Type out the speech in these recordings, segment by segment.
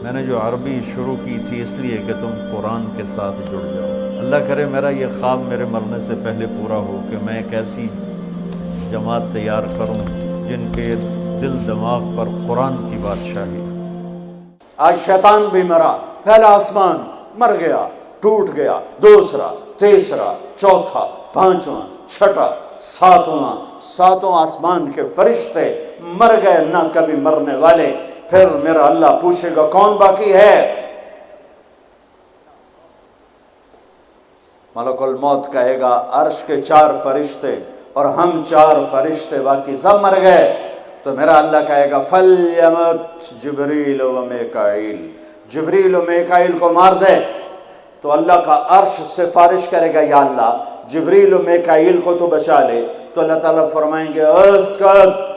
میں نے جو عربی شروع کی تھی اس لیے کہ تم قرآن کے ساتھ جڑ جاؤ۔ اللہ کرے میرا یہ خواب میرے مرنے سے پہلے پورا ہو کہ میں ایک ایسی جماعت تیار کروں جن کے دل دماغ پر قرآن کی بادشاہی۔ آج شیطان بھی مرا، پہلا آسمان مر گیا، ٹوٹ گیا، دوسرا، تیسرا، چوتھا، پانچواں، چھٹا، ساتوں آسمان کے فرشتے مر گئے، نہ کبھی مرنے والے۔ پھر میرا اللہ پوچھے گا کون باقی ہے؟ ملک الموت کہے گا عرش کے 4 فرشتے اور ہم 4 فرشتے، باقی سب مر گئے۔ تو میرا اللہ کہے گا فَلْيَمُتْ جبریل و میکائیل، جبریل و میکائیل کو مار دے۔ تو اللہ کا عرش سفارش کرے گا یا اللہ جبریل و میکائیل کو تو بچا لے۔ تو اللہ تعالیٰ فرمائیں گے اسکت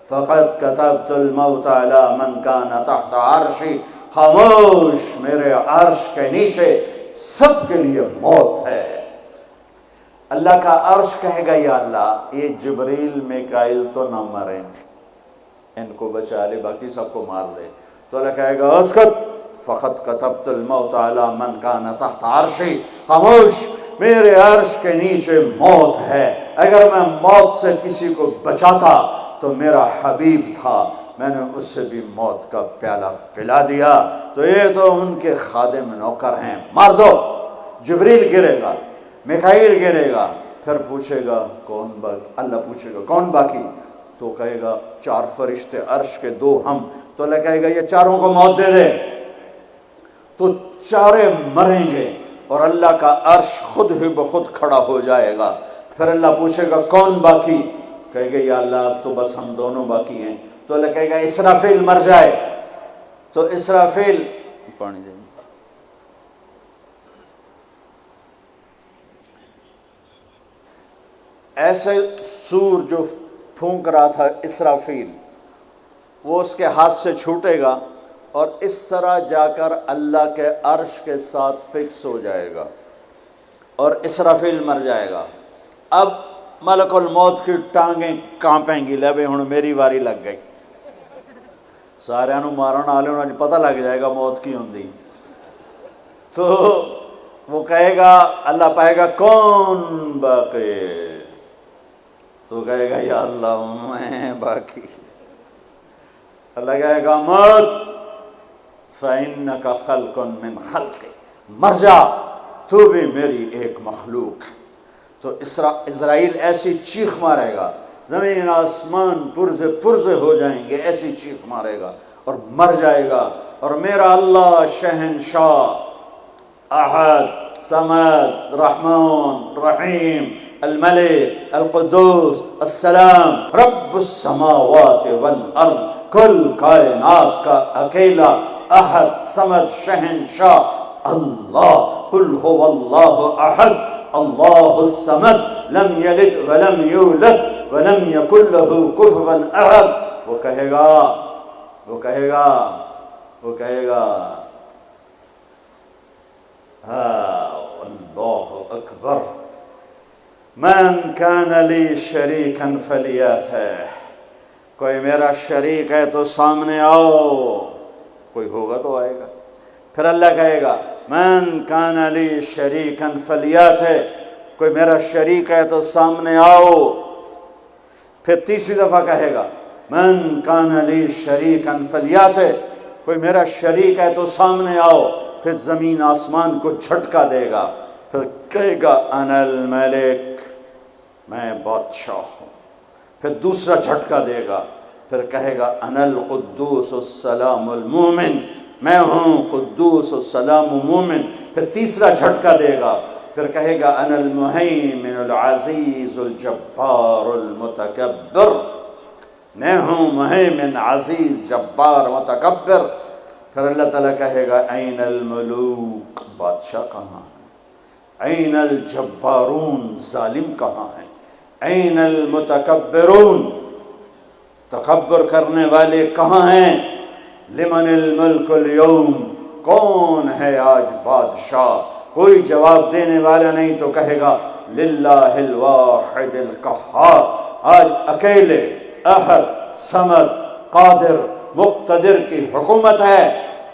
فقد كتبت الموت على من كان تحت عرشی، خاموش، میرے عرش کے نیچے سب کے لیے موت ہے۔ اللہ کا عرش کہے گا یا اللہ یہ جبریل میکائیل تو نہ مریں، ان کو بچا لے، باقی سب کو مار دے۔ تو اللہ کہے گا اسکت فقد كتبت الموت على من كان تحت عرشی، خاموش، میرے عرش کے نیچے موت ہے۔ اگر میں موت سے کسی کو بچاتا تو میرا حبیب تھا، میں نے اس سے بھی موت کا پیالہ پلا دیا، تو یہ تو ان کے خادم نوکر ہیں، مار دو۔ جبریل گرے گا، میکائیل گرے گا، پھر پوچھے گا کون باقی؟ اللہ پوچھے گا کون باقی؟ تو کہے گا 4 فرشتے عرش کے 2 ہم۔ تو اللہ کہے گا یہ 4 کو موت دے دے۔ تو 4 مریں گے اور اللہ کا عرش خود ہی بخود کھڑا ہو جائے گا۔ پھر اللہ پوچھے گا کون باقی؟ کہے گا یا اللہ اب تو بس ہم دونوں باقی ہیں۔ تو اللہ کہے گا اسرافیل مر جائے۔ تو اسرافیل پانی دیں، ایسے سور جو پھونک رہا تھا اسرافیل، وہ اس کے ہاتھ سے چھوٹے گا اور اس طرح جا کر اللہ کے عرش کے ساتھ فکس ہو جائے گا اور اسرافیل مر جائے گا۔ اب ملک الموت کی ٹانگیں کانپیں گی، لے بھئی ہن میری واری لگ گئی، سارے نو مارن والے انہوں پتہ لگ جائے گا موت کی ہوندی۔ تو وہ کہے گا، اللہ پائے گا کون باقی؟ تو کہے گا یا اللہ میں باقی۔ اللہ کہے گا موت فَإِنَّكَ خَلْقٌ مِّنْ خَلْقِ، مر جا، تو بھی میری ایک مخلوق ہے۔ تو اسرائیل ایسی چیخ مارے گا، زمین آسمان پرزے ہو جائیں گے، ایسی چیخ مارے گا اور مر جائے گا۔ اور میرا اللہ شہنشاہ، احد، صمد، رحمان، رحیم، الملک، القدوس، السلام، رب السماوات والارض، کل کائنات کا اکیلا احد، صمد، شہنشاہ اللہ، قل هو اللہ احد اللہ الصمد لم یلد ولم یولد ولم یکن له کفوا احد۔ وہ کہے گا اللہ اکبر، من کان لی شریکا فلیاتہ، کوئی میرا شریک ہے تو سامنے آؤ، کوئی ہوگا تو آئے گا۔ پھر اللہ کہے گا من کان لی شریکا فلیاتہ، کوئی میرا شریک ہے تو سامنے آؤ۔ پھر تیسری دفعہ کہے گا من کان لی شریکا فلیاتہ، کوئی میرا شریک ہے تو سامنے آؤ۔ پھر زمین آسمان کو جھٹکا دے گا، پھر کہے گا انا الملک، میں بادشاہ ہوں۔ پھر دوسرا جھٹکا دے گا، پھر کہے گا انا القدوس السلام المومن، میں ہوں قدوس السلام مومن۔ پھر تیسرا جھٹکا دے گا، پھر کہے گا انا المہیمن العزیز الجبار المتکبر، میں ہوں مہیمن، عزیز، جبار، متکبر۔ پھر اللہ تعالیٰ کہے گا این الملوک، بادشاہ کہاں ہے؟ این الجبارون، ظالم کہاں ہے؟ این المتکبرون، تکبر کرنے والے کہاں ہیں؟ لمن الملک اليوم، کون ہے آج بادشاہ؟ کوئی جواب دینے والا نہیں، تو کہے گا للہ الواحد القہار، آج اکیلے احد، صمد، قادر، مقتدر کی حکومت ہے۔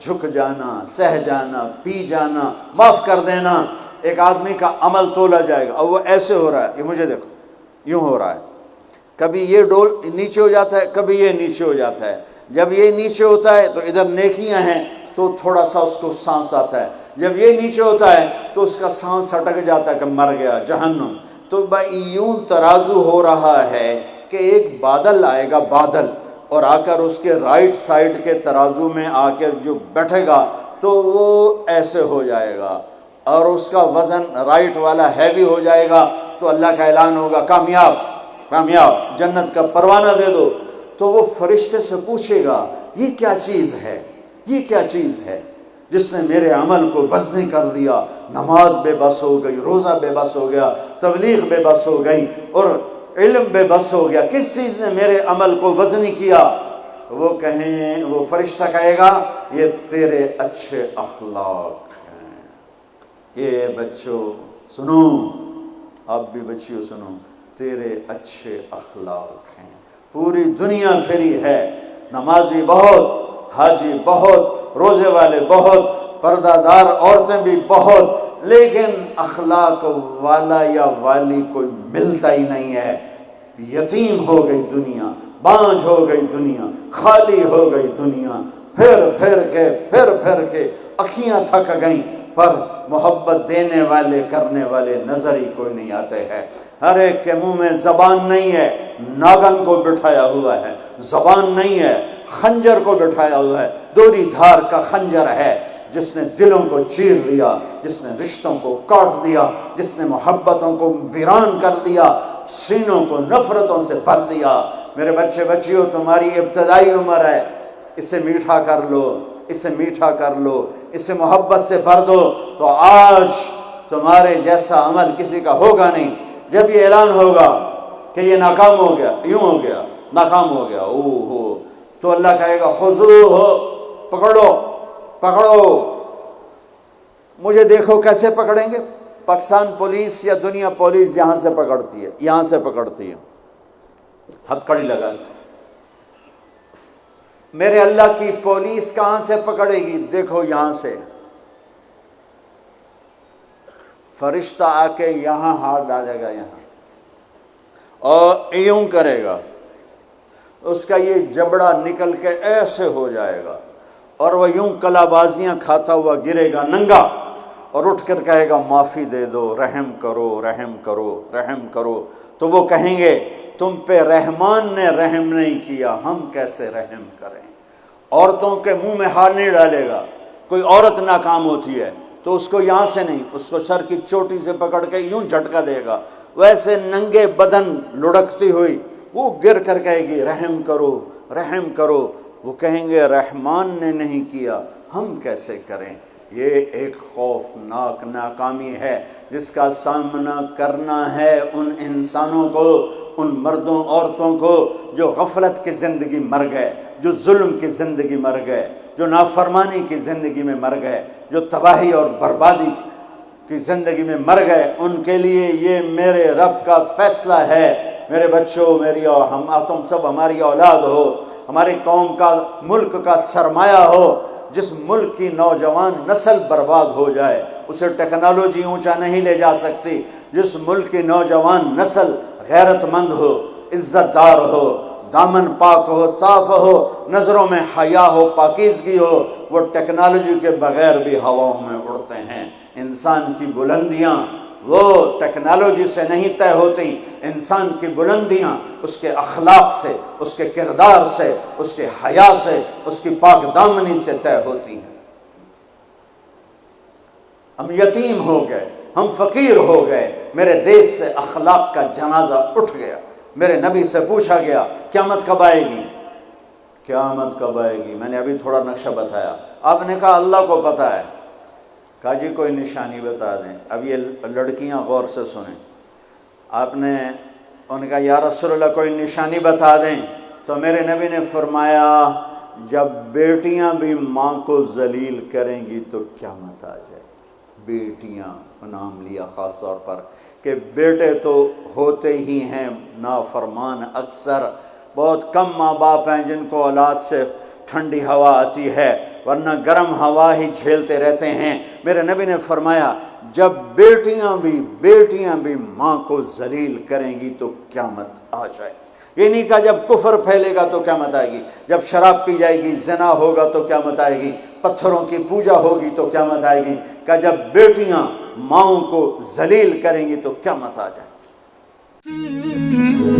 جھک جانا، سہ جانا، پی جانا، معاف کر دینا، ایک آدمی کا عمل تولا جائے گا، اور وہ ایسے ہو رہا ہے، یہ مجھے دیکھو یوں ہو رہا ہے، کبھی یہ ڈول نیچے ہو جاتا ہے، کبھی یہ نیچے ہو جاتا ہے، جب یہ نیچے ہوتا ہے تو ادھر نیکیاں ہیں تو تھوڑا سا اس کو سانس آتا ہے، جب یہ نیچے ہوتا ہے تو اس کا سانس ہٹک جاتا ہے کہ مر گیا جہنم۔ تو بھائی یوں ترازو ہو رہا ہے کہ ایک بادل آئے گا، بادل، اور آ کر اس کے رائٹ سائڈ کے ترازو میں آ کر جو بیٹھے گا تو وہ ایسے ہو جائے گا، اور اس کا وزن رائٹ والا ہیوی ہو جائے گا، تو اللہ کا اعلان ہوگا کامیاب کامیاب، جنت کا پروانہ دے دو۔ تو وہ فرشتے سے پوچھے گا یہ کیا چیز ہے، یہ کیا چیز ہے جس نے میرے عمل کو وزنی کر دیا؟ نماز بے بس ہو گئی، روزہ بے بس ہو گیا، تبلیغ بے بس ہو گئی، اور علم بے بس ہو گیا، کس چیز نے میرے عمل کو وزنی کیا؟ وہ کہیں، وہ فرشتہ کہے گا یہ تیرے اچھے اخلاق ہیں۔ یہ بچوں سنو، آپ بھی بچیوں سنو، تیرے اچھے اخلاق ہیں۔ پوری دنیا پھری ہے، نمازی بہت، حاجی بہت، روزے والے بہت، پردہ دار عورتیں بھی بہت، لیکن اخلاق والا یا والی کوئی ملتا ہی نہیں ہے۔ یتیم ہو گئی دنیا، بانجھ ہو گئی دنیا، خالی ہو گئی دنیا، پھر کے اکھیاں تھک گئیں، پر محبت دینے والے کرنے والے نظر ہی کوئی نہیں آتے ہیں۔ ہر ایک کے منہ میں زبان نہیں ہے، ناگن کو بٹھایا ہوا ہے، زبان نہیں ہے، خنجر کو بٹھایا ہوا ہے، دوری دھار کا خنجر ہے، جس نے دلوں کو چیر دیا، جس نے رشتوں کو کاٹ دیا، جس نے محبتوں کو ویران کر دیا، سینوں کو نفرتوں سے بھر دیا۔ میرے بچے بچیوں، تمہاری ابتدائی عمر ہے، اسے میٹھا کر لو، اسے میٹھا کر لو، اسے محبت سے بھر دو، تو آج تمہارے جیسا عمل کسی کا ہوگا نہیں۔ جب یہ اعلان ہوگا کہ یہ ناکام ہو گیا، یوں ہو گیا، ناکام ہو گیا، تو اللہ کہے گا خذوہ، پکڑو۔ مجھے دیکھو کیسے پکڑیں گے؟ پاکستان پولیس یا دنیا پولیس یہاں سے پکڑتی ہے، یہاں سے پکڑتی ہے، ہتھکڑی لگاتی۔ میرے اللہ کی پولیس کہاں سے پکڑے گی؟ دیکھو یہاں سے، فرشتہ آ کے یہاں ہاتھ ڈالے گا، یہاں، اور یوں کرے گا، اس کا یہ جبڑا نکل کے ایسے ہو جائے گا، اور وہ یوں کلا بازیاں کھاتا ہوا گرے گا ننگا، اور اٹھ کر کہے گا معافی دے دو، رحم کرو، رحم کرو، رحم کرو۔ تو وہ کہیں گے تم پہ رحمان نے رحم نہیں کیا، ہم کیسے رحم کریں؟ عورتوں کے منہ میں ہاتھ نہیں ڈالے گا۔ کوئی عورت ناکام ہوتی ہے تو اس کو یہاں سے نہیں، اس کو سر کی چوٹی سے پکڑ کے یوں جھٹکا دے گا، ویسے ننگے بدن لڑکتی ہوئی وہ گر کر کہے گی رحم کرو، رحم کرو۔ وہ کہیں گے رحمان نے نہیں کیا، ہم کیسے کریں؟ یہ ایک خوفناک ناکامی ہے جس کا سامنا کرنا ہے ان انسانوں کو، ان مردوں عورتوں کو جو غفلت کی زندگی مر گئے، جو ظلم کی زندگی مر گئے، جو نافرمانی کی زندگی میں مر گئے، جو تباہی اور بربادی کی زندگی میں مر گئے۔ ان کے لیے یہ میرے رب کا فیصلہ ہے۔ میرے بچوں، میری تم سب ہماری اولاد ہو، ہماری قوم کا، ملک کا سرمایہ ہو۔ جس ملک کی نوجوان نسل برباد ہو جائے اسے ٹیکنالوجی اونچا نہیں لے جا سکتی۔ جس ملک کی نوجوان نسل غیرت مند ہو، عزت دار ہو، دامن پاک ہو، صاف ہو، نظروں میں حیا ہو، پاکیزگی ہو، وہ ٹیکنالوجی کے بغیر بھی ہواؤں میں اڑتے ہیں۔ انسان کی بلندیاں وہ ٹیکنالوجی سے نہیں طے ہوتی، انسان کی بلندیاں اس کے اخلاق سے، اس کے کردار سے، اس کے حیا سے، اس کی پاک دامنی سے طے ہوتی ہیں۔ ہم یتیم ہو گئے، ہم فقیر ہو گئے، میرے دیش سے اخلاق کا جنازہ اٹھ گیا۔ میرے نبی سے پوچھا گیا قیامت کب آئے گی؟ قیامت کب آئے گی؟ میں نے ابھی تھوڑا نقشہ بتایا، آپ نے کہا اللہ کو پتہ ہے۔ کہا جی کوئی نشانی بتا دیں۔ اب یہ لڑکیاں غور سے سنیں۔ آپ نے ان کا یا رسول اللہ کوئی نشانی بتا دیں، تو میرے نبی نے فرمایا جب بیٹیاں بھی ماں کو ذلیل کریں گی تو قیامت آ جائے گی۔ بیٹیاں نام لیا خاص طور پر کہ بیٹے تو ہوتے ہی ہیں نافرمان، اکثر بہت کم ماں باپ ہیں جن کو اولاد سے ٹھنڈی ہوا آتی ہے، ورنہ گرم ہوا ہی جھیلتے رہتے ہیں۔ میرے نبی نے فرمایا جب بیٹیاں بھی ماں کو ذلیل کریں گی تو قیامت آ جائے گی۔ یہ نہیں کہا جب کفر پھیلے گا تو قیامت آئے گی، جب شراب پی جائے گی، زنا ہوگا تو قیامت آئے گی، پتھروں کی پوجا ہوگی تو قیامت آئے گی، کہ جب بیٹیاں ماؤں کو ذلیل کریں گی تو قیامت آ جائے گی۔